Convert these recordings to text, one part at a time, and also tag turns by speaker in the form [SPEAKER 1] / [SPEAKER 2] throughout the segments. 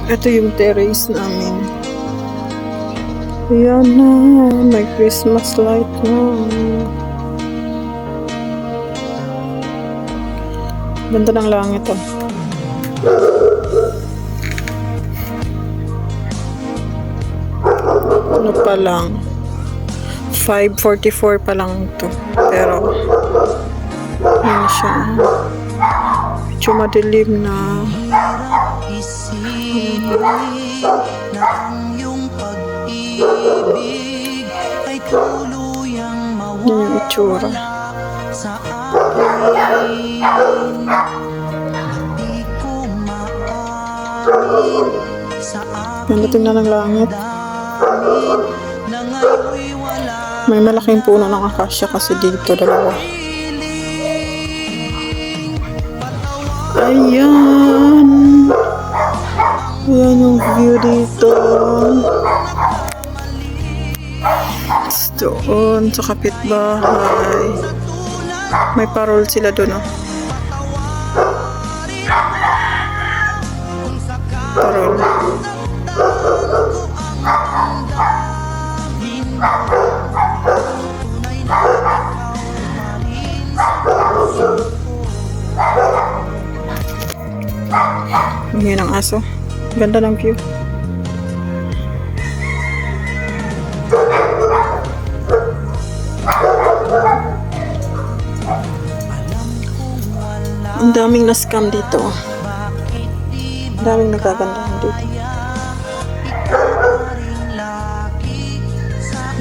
[SPEAKER 1] Ito yung terrace namin. Ayan na, may Christmas light na. Ganda ng langit oh. Ano pa lang? 5:44 pa lang ito. Pero, yun siya. Medyo madilim na. Yun yung itsura. Ganda tingnan ng langit. May malaking puno ng akasya kasi dito, dalawa. Ayan. Ayan yung view dito. Doon sa kapitbahay. May parol sila doon, oh. Parol. Ngayon ang aso. Ganda ng view. Ang daming na-scam dito. Ang daming nagkagandahan dito.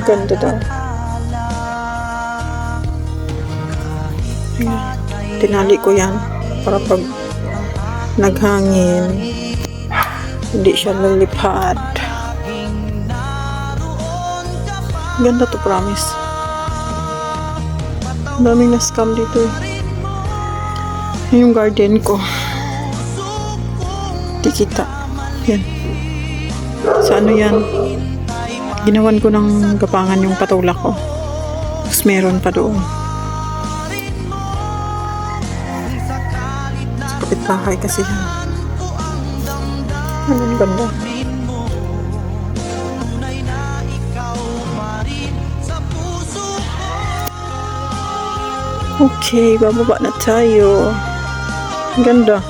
[SPEAKER 1] Ganda daw. Ayan. Tinali ko yan para pag naghangin hindi siya lalipad. Ganda to, promise. Ang daming na-scam dito eh. Yung garden ko. Di kita. Yan. Sa ano yan? Ginawan ko ng gapangan yung patula ko. Tapos meron pa doon. Sa kapitbahay kasi yan. Ang ganda. Okay, bababa na tayo. Ganda.